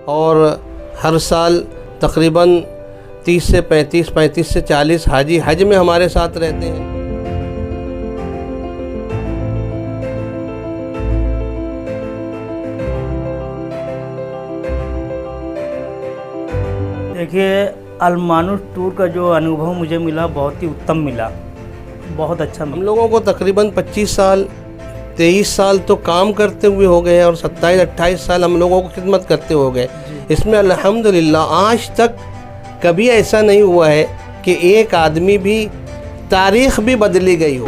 और हर साल तकरीबन 30 से 35 से 40 हाजी हज में हमारे साथ रहते हैं। देखिए, अलमानुस टूर का जो अनुभव मुझे मिला बहुत ही उत्तम मिला, बहुत अच्छा मिला। हम लोगों को तकरीबन 25 साल 23 साल तो काम करते हुए हो गए और 27-28 साल हम लोगों को खिदमत करते हो गए। इसमें अल्हम्दुलिल्लाह आज तक कभी ऐसा नहीं हुआ है कि एक आदमी भी तारीख़ भी बदली गई हो।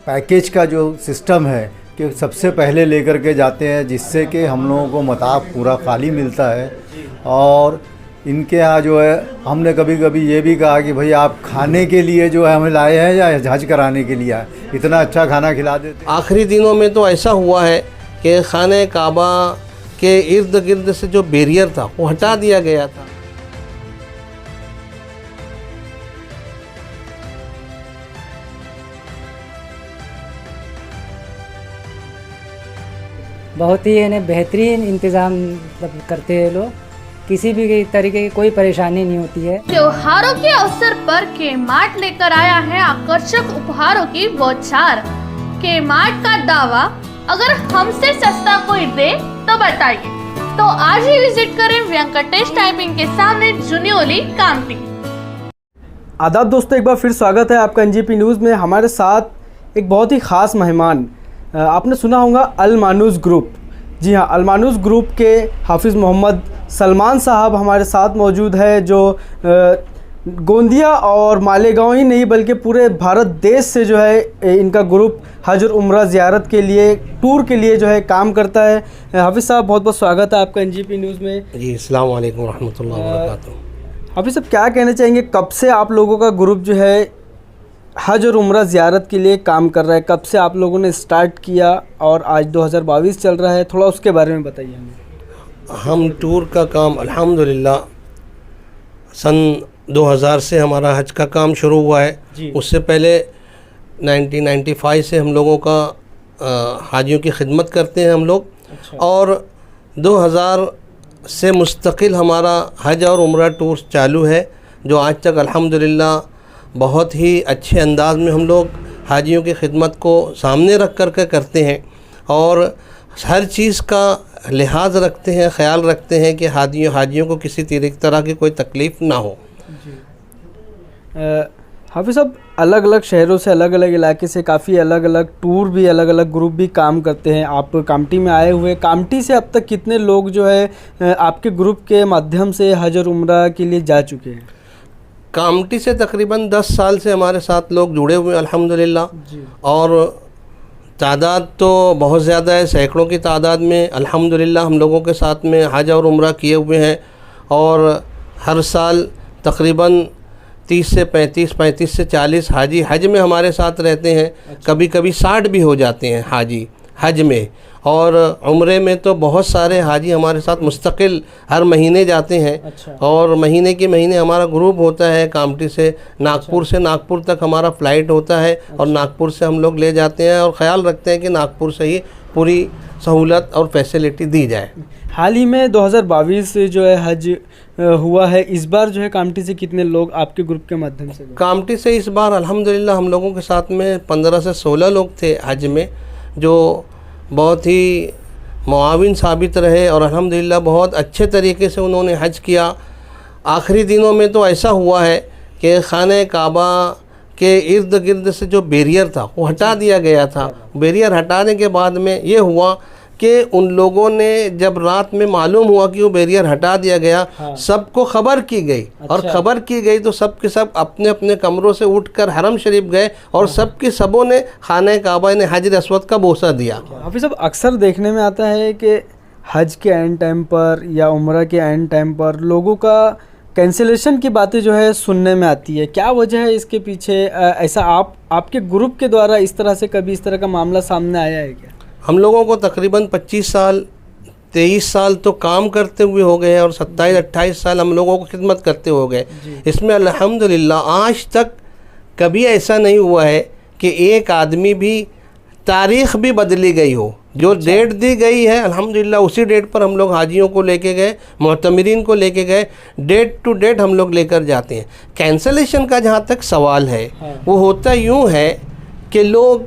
पैकेज का जो सिस्टम है कि सबसे पहले लेकर के जाते हैं, जिससे कि हम लोगों को मताफ पूरा खाली मिलता है। और इनके यहाँ जो है हमने कभी कभी ये भी कहा कि भाई आप खाने के लिए जो है हमें लाए हैं या हज कराने के लिए आए, इतना अच्छा खाना खिला देते। आखिरी दिनों में तो ऐसा हुआ है कि खाने काबा के इर्द गिर्द से जो बैरियर था वो हटा दिया गया था। बहुत ही बेहतरीन इंतज़ाम करते हैं लोग, किसी भी तरीके की कोई परेशानी नहीं होती है। त्योहारों के अवसर पर के मार्ट लेकर आया है आकर्षक उपहारों की बौछार। के मार्ट का दावा, अगर हमसे सस्ता कोई दे तो बताइए। तो आज ही विजिट करें वेंकटेश टाइपिंग के सामने, जुनियोली कामती। आदाब दोस्तों, एक बार फिर स्वागत है आपका एनजेपी न्यूज़ में। हमारे साथ एक बहुत ही ख़ास मेहमान, आपने सुना होगा अलमानुस ग्रुप। जी हाँ, अलमानुस ग्रुप के हाफिज़ मोहम्मद सलमान साहब हमारे साथ मौजूद है, जो गोंदिया और मालेगांव ही नहीं बल्कि पूरे भारत देश से जो है इनका ग्रुप हज और उम्रा ज़ियारत के लिए, टूर के लिए जो है काम करता है। हाफिज़ साहब, बहुत बहुत स्वागत है आपका एनजेपी न्यूज़ में। जी, अस्सलाम वालेकुम रहमतुल्लाहि व बरकातुहू। हाफिज़ साहब, क्या कहना चाहेंगे, कब से आप लोगों का ग्रुप जो है हज और उम्रा ज़ियारत के लिए काम कर रहा है? कब से आप लोगों ने स्टार्ट किया और आज 2022 चल रहा है, थोड़ा उसके बारे में बताइए हमें। हम टूर का काम अल्हम्दुलिल्लाह सन 2000 से हमारा हज का काम शुरू हुआ है। उससे पहले 1995 से हम लोगों का हाजियों की खिदमत करते हैं हम लोग। अच्छा। और 2000 से मुस्तकिल हमारा हज और उम्रा टूर चालू है, जो आज तक अल्हम्दुलिल्लाह बहुत ही अच्छे अंदाज में हम लोग हाजियों की खिदमत को सामने रख कर के करते हैं और हर चीज़ का लिहाज रखते हैं, ख्याल रखते हैं कि हाजियों को किसी तरह की कोई तकलीफ़ ना हो। हाफिज़ साहब, अलग अलग शहरों से, अलग अलग इलाके से काफ़ी अलग अलग टूर भी, अलग अलग ग्रुप भी काम करते हैं। आप कामटी में आए हुए, कामटी से अब तक कितने लोग जो है आपके ग्रुप के माध्यम से हज और उम्रा के लिए जा चुके हैं? कामटी से तकरीबन 10 साल से हमारे साथ लोग जुड़े हुए हैं अल्हम्दुलिल्लाह। और तादाद तो बहुत ज़्यादा है, सैकड़ों की तादाद में अल्हम्दुलिल्लाह हम लोगों के साथ में हज और उम्रा किए हुए हैं। और हर साल तकरीबन 30 से 35 से 40 हाजी हज में हमारे साथ रहते हैं। अच्छा। कभी कभी 60 भी हो जाते हैं हाजी हज में। और उम्रे में तो बहुत सारे हाजी हमारे साथ मुस्तकिल हर महीने जाते हैं। अच्छा। और महीने के महीने हमारा ग्रुप होता है कामटी से नागपुर। अच्छा। से नागपुर तक हमारा फ़्लाइट होता है। अच्छा। और नागपुर से हम लोग ले जाते हैं और ख़्याल रखते हैं कि नागपुर से ही पूरी सहूलत और फैसिलिटी दी जाए। हाल ही में 2022 जो है हज हुआ है, इस बार जो है कामटी से कितने लोग आपके ग्रुप के माध्यम से? कामटी से इस बार अल्हम्दुलिल्लाह हम लोगों के साथ में 15 से 16 लोग थे हज में, जो बहुत ही मुआविन साबित रहे और अल्हम्दुलिल्लाह बहुत अच्छे तरीके से उन्होंने हज किया। आखिरी दिनों में तो ऐसा हुआ है कि खाने काबा के इर्द गिर्द से जो बैरियर था वो हटा दिया गया था। बैरियर हटाने के बाद में ये हुआ कि उन लोगों ने जब रात में मालूम हुआ कि वो बैरियर हटा दिया गया, हाँ। सबको खबर की गई। अच्छा। और खबर की गई तो सब के सब अपने अपने कमरों से उठकर हरम शरीफ गए और सब के सबों ने खाने काबा ने हजर अस्वद का बोसा दिया। अभी सब अक्सर देखने में आता है कि हज के एंड टाइम पर या उम्रा के एंड टाइम पर लोगों का कैंसिलेशन की बातें जो है सुनने में आती है। क्या वजह है इसके पीछे? ऐसा आपके ग्रुप के द्वारा इस तरह से कभी इस तरह का मामला सामने आया है क्या? हम लोगों को तकरीबन 25 साल 23 साल तो काम करते हुए हो गए हैं और 27-28 साल हम लोगों को खिदमत करते हो गए। इसमें अल्हम्दुलिल्लाह आज तक कभी ऐसा नहीं हुआ है कि एक आदमी भी तारीख़ भी बदली गई हो, जो डेट दी गई है अल्हम्दुलिल्लाह उसी डेट पर हम लोग हाजियों को लेके गए, मुअतमिरीन को लेके गए, डेट टू डेट हम लोग लेकर जाते हैं। कैंसलेशन का जहाँ तक सवाल है वो होता यूँ है कि लोग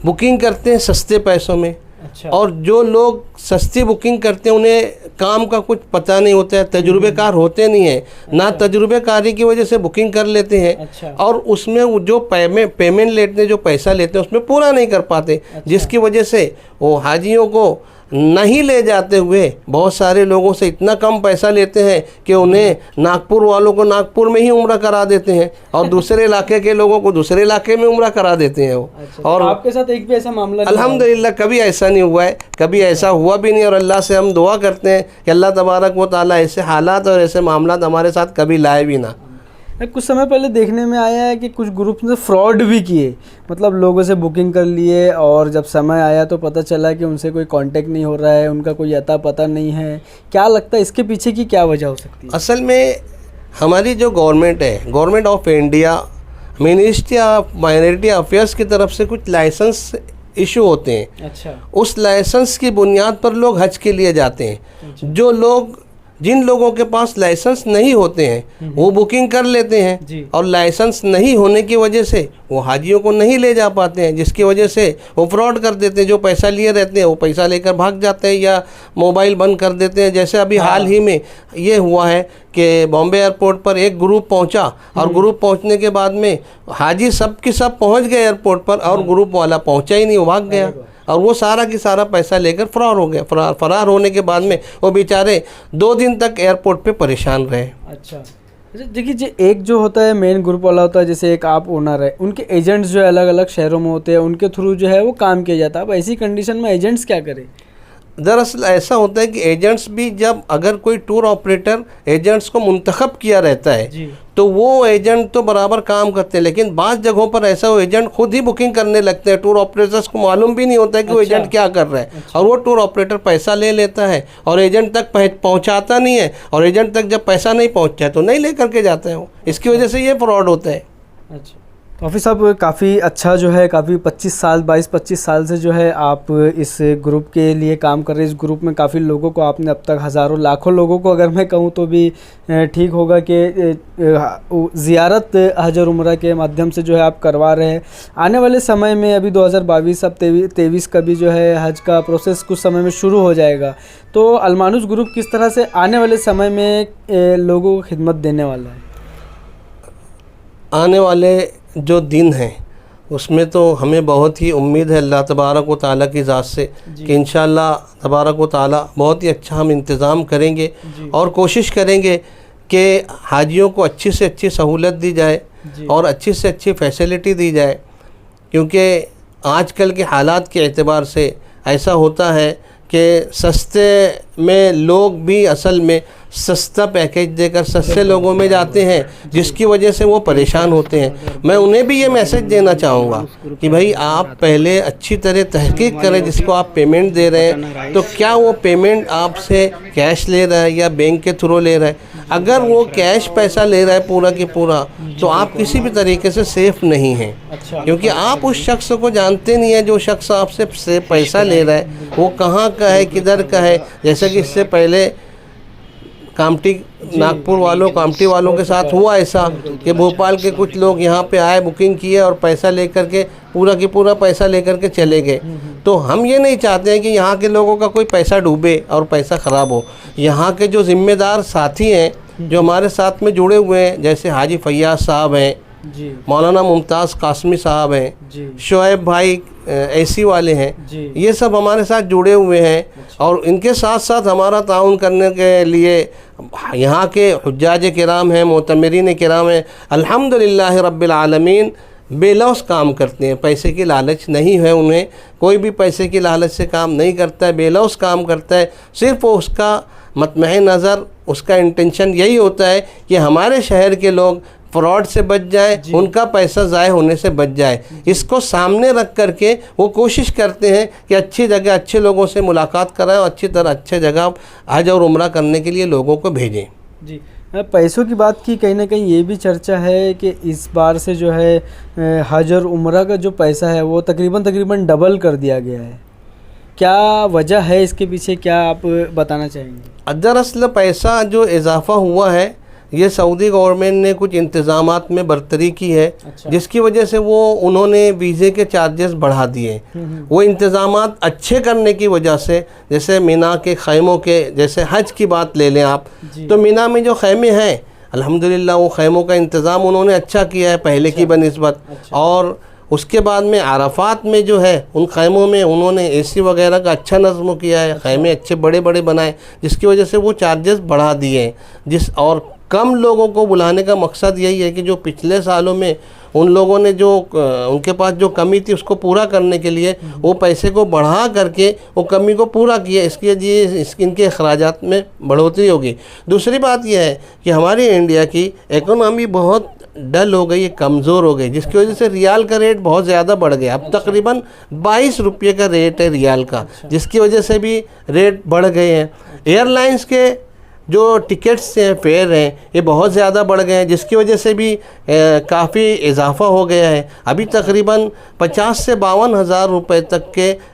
बुकिंग करते हैं सस्ते पैसों में, अच्छा। और जो लोग सस्ती बुकिंग करते हैं उन्हें काम का कुछ पता नहीं होता है, तजुर्बेकार होते नहीं हैं, ना तजुर्बेकारी की वजह से बुकिंग कर लेते हैं, अच्छा। और उसमें वो जो पेमेंट लेते हैं, जो पैसा लेते हैं उसमें पूरा नहीं कर पाते, जिसकी वजह से वो हाजियों को नहीं ले जाते हुए बहुत सारे लोगों से इतना कम पैसा लेते हैं कि उन्हें नागपुर वालों को नागपुर में ही उम्रा करा देते हैं और दूसरे इलाके के लोगों को दूसरे इलाके में उम्रा करा देते हैं वो। अच्छा, और तो आपके साथ एक भी ऐसा मामला नहीं अल्हम्दुलिल्लाह कभी ऐसा नहीं हुआ है, कभी ऐसा हुआ भी नहीं, और अल्लाह से हम दुआ करते हैं कि अल्लाह तबारक व तआला ऐसे हालात और ऐसे मामला हमारे साथ कभी लाए भी ना। कुछ समय पहले देखने में आया है कि कुछ ग्रुप ने फ्रॉड भी किए, मतलब लोगों से बुकिंग कर लिए और जब समय आया तो पता चला कि उनसे कोई कांटेक्ट नहीं हो रहा है, उनका कोई अता पता नहीं है। क्या लगता है इसके पीछे की क्या वजह हो सकती है? असल में हमारी जो गवर्नमेंट है, government of India, ministry of minority affairs की तरफ से कुछ लाइसेंस इशू होते हैं। अच्छा। उस लाइसेंस की बुनियाद पर लोग हज के लिए जाते हैं। जो लोग, जिन लोगों के पास लाइसेंस नहीं होते हैं वो बुकिंग कर लेते हैं, और लाइसेंस नहीं होने की वजह से वो हाजियों को नहीं ले जा पाते हैं, जिसकी वजह से वो फ्रॉड कर देते हैं। जो पैसा लिए रहते हैं वो पैसा लेकर भाग जाते हैं या मोबाइल बंद कर देते हैं। जैसे अभी हाल ही में ये हुआ है कि बॉम्बे एयरपोर्ट पर एक ग्रुप पहुंचा, और ग्रुप पहुंचने के बाद में हाजी सब के सब पहुंच गए एयरपोर्ट पर, और ग्रुप वाला पहुंचा ही नहीं, वो भाग गया, और वो सारा की सारा पैसा लेकर फरार हो गया। फरार होने के बाद में वो बेचारे 2 दिन तक एयरपोर्ट पे परेशान रहे। अच्छा। देखिए, जो एक जो होता है मेन ग्रुप वाला होता है, जैसे एक आप ओनर है, उनके एजेंट्स जो है अलग अलग शहरों में होते हैं, उनके थ्रू जो है वो काम किया जाता है। अब ऐसी कंडीशन में एजेंट्स क्या करें? दरअसल ऐसा होता है कि एजेंट्स भी, जब अगर कोई टूर ऑपरेटर एजेंट्स को मुंतखब किया रहता है तो वो एजेंट तो बराबर काम करते हैं, लेकिन बाज़ जगहों पर ऐसा वो एजेंट खुद ही बुकिंग करने लगते हैं। टूर ऑपरेटर्स को मालूम भी नहीं होता है कि वो एजेंट क्या कर रहा है, और वो टूर ऑपरेटर पैसा ले लेता है और एजेंट तक पहुंचाता नहीं है, और एजेंट तक जब पैसा नहीं पहुंचता है तो नहीं ले करके जाता है वो। इसकी वजह से ये फ्रॉड होता है। अच्छा। तो ऑफिस साहब, काफ़ी अच्छा जो है, काफ़ी 22-25 साल से जो है आप इस ग्रुप के लिए काम कर रहे हैं। इस ग्रुप में काफ़ी लोगों को आपने अब तक हज़ारों लाखों लोगों को, अगर मैं कहूँ तो भी ठीक होगा कि ज़ियारत हज और उम्रा के माध्यम से जो है आप करवा रहे हैं। आने वाले समय में अभी 2022 अब 23 का भी जो है हज का प्रोसेस कुछ समय में शुरू हो जाएगा, तो अलमानुस ग्रुप किस तरह से आने वाले समय में लोगों को खिदमत देने वाला है? आने वाले जो दिन हैं उसमें तो हमें बहुत ही उम्मीद है अल्लाह तबारक व तआला की ज़ात से कि इंशाअल्लाह तबारक व तआला बहुत ही अच्छा हम इंतज़ाम करेंगे और कोशिश करेंगे कि हाजियों को अच्छी से अच्छी सहूलत दी जाए और अच्छी से अच्छी फैसिलिटी दी जाए, क्योंकि आजकल के हालात के एतबार से ऐसा होता है कि सस्ते में लोग भी असल में सस्ता पैकेज देकर सस्ते लोगों में जाते हैं, जिसकी वजह से वो परेशान होते हैं। मैं उन्हें भी ये मैसेज देना चाहूँगा कि भाई आप पहले अच्छी तरह तहकीक करें, जिसको आप पेमेंट दे रहे हैं तो क्या वो पेमेंट आपसे कैश ले रहा है या बैंक के थ्रू ले रहा है। अगर वो कैश पैसा ले रहा है पूरा की पूरा, तो आप किसी भी तरीके से सेफ़ नहीं हैं, क्योंकि आप उस शख्स को जानते नहीं हैं। जो शख्स आपसे पैसा ले रहा है वो कहाँ का है, किधर का है। जैसे कि इससे पहले नागपुर वालों कामटी वालों के साथ हुआ ऐसा कि भोपाल के कुछ लोग यहाँ पे आए, बुकिंग किए और पैसा लेकर के पूरा की पूरा पैसा लेकर के चले गए। तो हम ये नहीं चाहते हैं कि यहाँ के लोगों का कोई पैसा डूबे और पैसा ख़राब हो। यहाँ के जो ज़िम्मेदार साथी हैं जो हमारे साथ में जुड़े हुए हैं, जैसे हाजी फैयाज साहब हैं, मौलाना मुमताज़ कासमी साहब हैं, शोएब भाई एसी वाले हैं, ये सब हमारे साथ जुड़े हुए हैं। और इनके साथ साथ हमारा ताउन करने के लिए यहाँ के हुज्जाज किराम हैं, मोतमिरीन किराम हैं, अल्हम्दुलिल्लाह रब्बिल आलमीन बेलौस काम करते हैं। पैसे की लालच नहीं है उन्हें, कोई भी पैसे की लालच से काम नहीं करता है, बेलौस काम करता है। सिर्फ उसका मतमह नज़र, उसका इंटेंशन यही होता है कि हमारे शहर के लोग फ्रॉड से बच जाए, उनका पैसा ज़ाय होने से बच जाए। इसको सामने रख करके वो कोशिश करते हैं कि अच्छी जगह अच्छे लोगों से मुलाकात कराएं और अच्छी तरह अच्छे जगह हज और उम्रा करने के लिए लोगों को भेजें। जी, पैसों की बात की, कहीं ना कहीं ये भी चर्चा है कि इस बार से जो है हज और उम्रा का जो पैसा है वो तकरीबन डबल कर दिया गया है। क्या वजह है इसके पीछे, क्या आप बताना चाहेंगे? दरअसल पैसा जो इजाफा हुआ है ये सऊदी गवर्नमेंट ने कुछ इंतज़ामात में बरतरी की है। अच्छा। जिसकी वजह से उन्होंने वीज़े के चार्जेस बढ़ा दिए। वो इंतज़ामात अच्छे करने की वजह से, जैसे मीना के खैमों के, जैसे हज की बात ले लें आप, तो मीना में जो खैमे हैं अल्हम्दुलिल्लाह वो खैमों का इंतज़ाम उन्होंने अच्छा किया है पहले की बनिस्बत। और उसके बाद में अराफात में जो है उन खैमों में उन्होंने एसी वगैरह का अच्छा नज़्म किया है, खैमे अच्छे बड़े बड़े बनाए, जिसकी वजह से वो चार्जेस बढ़ा दिए हैं। और कम लोगों को बुलाने का मकसद यही है कि जो पिछले सालों में उन लोगों ने जो उनके पास जो कमी थी उसको पूरा करने के लिए वो पैसे को बढ़ा करके वो कमी को पूरा किया। इसके लिए इनके अखराजात में बढ़ोतरी होगी। दूसरी बात यह है कि हमारी इंडिया की इकोनॉमी बहुत डल हो गई है, कमज़ोर हो गई, जिसकी वजह से रियाल का रेट बहुत ज़्यादा बढ़ गया। अब तकरीबन 22 रुपये का रेट है रियाल का, जिसकी वजह से भी रेट बढ़ गए हैं। एयरलाइंस के जो टिकट्स हैं, फेयर हैं, ये बहुत ज़्यादा बढ़ गए हैं, जिसकी वजह से भी काफ़ी इजाफा हो गया है। अभी तकरीबन 50 से 52 हज़ार रुपये तक के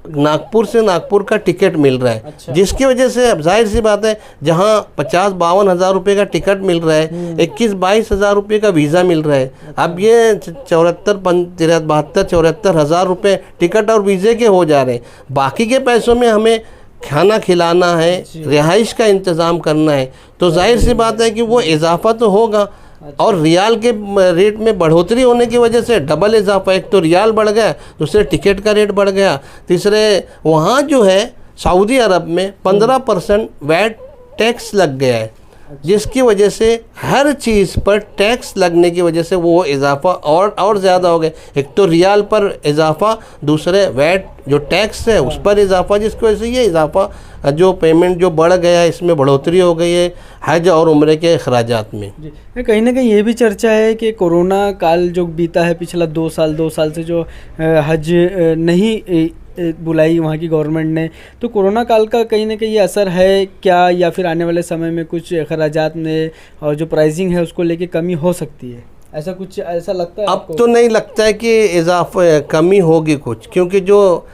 नागपुर से नागपुर का टिकट मिल रहा है। अच्छा। जिसकी वजह से अब जाहिर सी बात है, जहां 50-52 हज़ार रुपये का टिकट मिल रहा है, 21-22 हज़ार रुपये का वीज़ा मिल रहा है। अब ये 74 हज़ार रुपये टिकट और वीज़े के हो जा रहे हैं। बाकी के पैसों में हमें खाना खिलाना है, रिहाइश का इंतज़ाम करना है, तो जाहिर सी बात है कि वो इजाफा तो होगा। और रियाल के रेट में बढ़ोतरी होने की वजह से डबल इजाफा, एक तो रियाल बढ़ गया, दूसरे टिकट का रेट बढ़ गया, तीसरे वहाँ जो है सऊदी अरब में 15% वैट टैक्स लग गया है, जिसकी वजह से हर चीज़ पर टैक्स लगने की वजह से वो इजाफा और ज़्यादा हो गया। एक तो रियाल पर इजाफा, दूसरे वैट जो टैक्स है उस पर इजाफा, जिसकी वजह से ये इजाफा जो पेमेंट जो बढ़ गया है, इसमें बढ़ोतरी हो गई है हज और उम्रे के अखराजात में। जी, कहीं ना कहीं ये भी चर्चा है कि कोरोना काल जो बीता है पिछला 2 साल से जो हज नहीं बुलाई वहाँ की गवर्नमेंट ने, तो कोरोना काल का कहीं ना कहीं ये असर है क्या, या फिर आने वाले समय में कुछ अखराजात में और जो प्राइसिंग है उसको लेके कमी हो सकती है? ऐसा कुछ ऐसा लगता है अब आपको? तो नहीं लगता है कि इजाफा कमी होगी कुछ, क्योंकि जो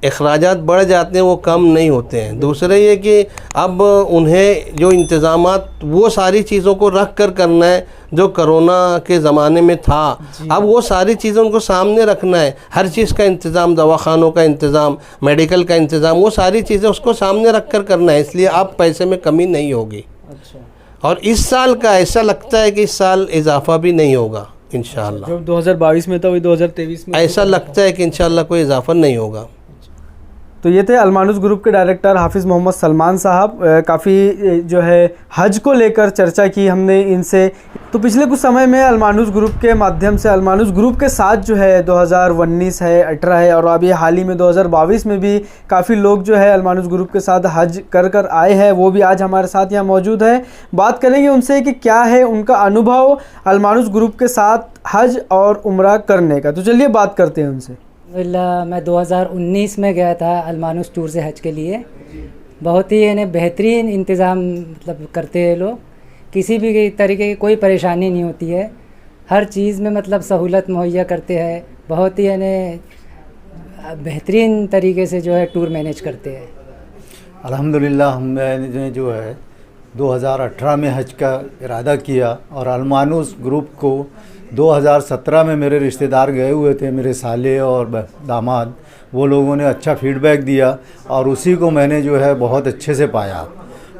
अखराजात बढ़ जाते हैं वो कम नहीं होते हैं। दूसरे ये कि अब उन्हें जो इंतज़ामात वो सारी चीज़ों को रख कर करना है जो कोरोना के ज़माने में था। अब वो सारी चीज़ें उनको सामने रखना है, हर चीज़ का इंतज़ाम, दवाखानों का इंतज़ाम, मेडिकल का इंतज़ाम, वो सारी चीज़ें उसको सामने रख कर करना है। इसलिए अब पैसे में कमी नहीं होगी। अच्छा। और इस साल का ऐसा लगता है कि इस साल इजाफा भी नहीं होगा इंशाअल्लाह। जो 2022 में था वही 2023 में ऐसा लगता है कि इंशाअल्लाह कोई इजाफा नहीं होगा। तो ये थे अलमानुस ग्रुप के डायरेक्टर हाफिज़ मोहम्मद सलमान साहब। काफ़ी जो है हज को लेकर चर्चा की हमने इनसे। तो पिछले कुछ समय में अलमानुस ग्रुप के माध्यम से अलमानुस ग्रुप के साथ जो है 2019 है, 18 है, और अभी हाल ही में 2022 में भी काफ़ी लोग जो है अलमानुस ग्रुप के साथ हज कर आए हैं। वो भी आज हमारे साथ यहाँ मौजूद है। बात करेंगे उनसे कि क्या है उनका अनुभव अलमानुस ग्रुप के साथ हज और उम्रा करने का। तो चलिए बात करते हैं उनसे। मैं 2019 में गया था अलमानुस टूर से हज के लिए। बहुत ही यानी बेहतरीन इंतज़ाम मतलब करते हैं लोग, किसी भी तरीके की कोई परेशानी नहीं होती है, हर चीज़ में मतलब सहूलत मुहैया करते हैं। बहुत ही यानी बेहतरीन तरीके से जो है टूर मैनेज करते हैं। अल्हम्दुलिल्लाह हमने जो है 2018 में हज का इरादा किया और अलमानुस ग्रुप को 2017 में मेरे रिश्तेदार गए हुए थे, मेरे साले और दामाद, वो लोगों ने अच्छा फीडबैक दिया और उसी को मैंने जो है बहुत अच्छे से पाया।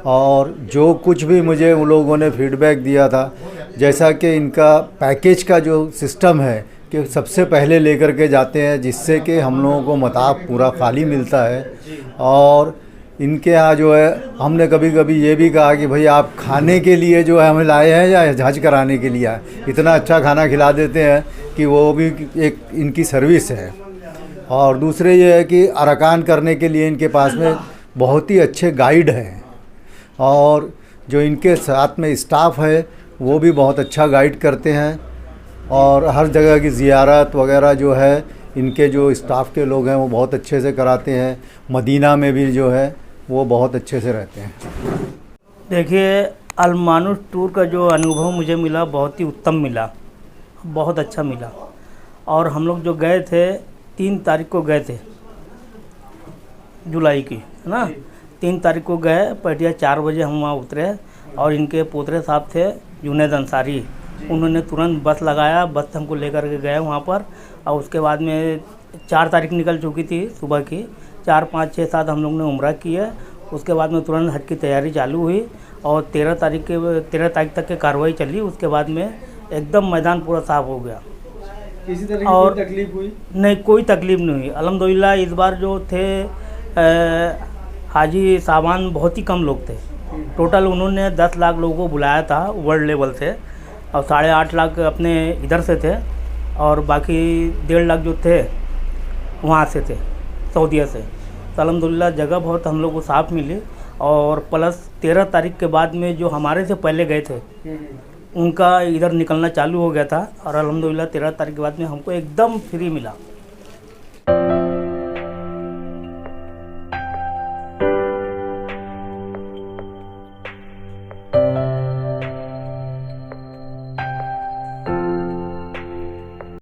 और जो कुछ भी मुझे उन लोगों ने फीडबैक दिया था, जैसा कि इनका पैकेज का जो सिस्टम है कि सबसे पहले लेकर के जाते हैं, जिससे कि हम लोगों को मताब पूरा खाली मिलता है। और इनके यहाँ जो है हमने कभी कभी ये भी कहा कि भाई आप खाने के लिए जो है हमें लाए हैं या हज कराने के लिए आए, इतना अच्छा खाना खिला देते हैं कि वो भी एक इनकी सर्विस है। और दूसरे ये है कि अरकान करने के लिए इनके पास में बहुत ही अच्छे गाइड हैं और जो इनके साथ में स्टाफ है वो भी बहुत अच्छा गाइड करते हैं। और हर जगह की ज़ियारत वगैरह जो है इनके जो स्टाफ के लोग हैं वो बहुत अच्छे से कराते हैं। मदीना में भी जो है वो बहुत अच्छे से रहते हैं। देखिए, अलमानुस टूर का जो अनुभव मुझे मिला बहुत ही उत्तम मिला, बहुत अच्छा मिला। और हम लोग जो गए थे 3 तारीख को गए थे जुलाई की, है ना। 3 तारीख को गए, पटिया 4 बजे हम वहाँ उतरे और इनके पोतरे साहब थे जुनैद अंसारी, उन्होंने तुरंत बस लगाया, बस हमको लेकर के गए वहाँ पर। और उसके बाद में 4 तारीख निकल चुकी थी सुबह की, 4, 5, 6, 7 हम लोग ने उम्रा की है। उसके बाद में तुरंत हज की तैयारी चालू हुई और 13 तारीख तक की कार्रवाई चली। उसके बाद में एकदम मैदान पूरा साफ हो गया। किसी तरह की और कोई तकलीफ हुई? नहीं, कोई तकलीफ नहीं हुई अल्हम्दुलिल्लाह। इस बार जो थे हाजी साहबान बहुत ही कम लोग थे। टोटल उन्होंने 10 लाख लोगों को बुलाया था वर्ल्ड लेवल से, और 8.5 लाख अपने इधर से थे और बाकी 1.5 लाख जो थे वहाँ से थे, सऊदीया से। तो अल्हम्दुलिल्लाह जगह बहुत हम लोग को साफ मिली। और प्लस 13 तारीख के बाद में जो हमारे से पहले गए थे उनका इधर निकलना चालू हो गया था, और अल्हम्दुलिल्लाह 13 तारीख के बाद में हमको एकदम फ्री मिला।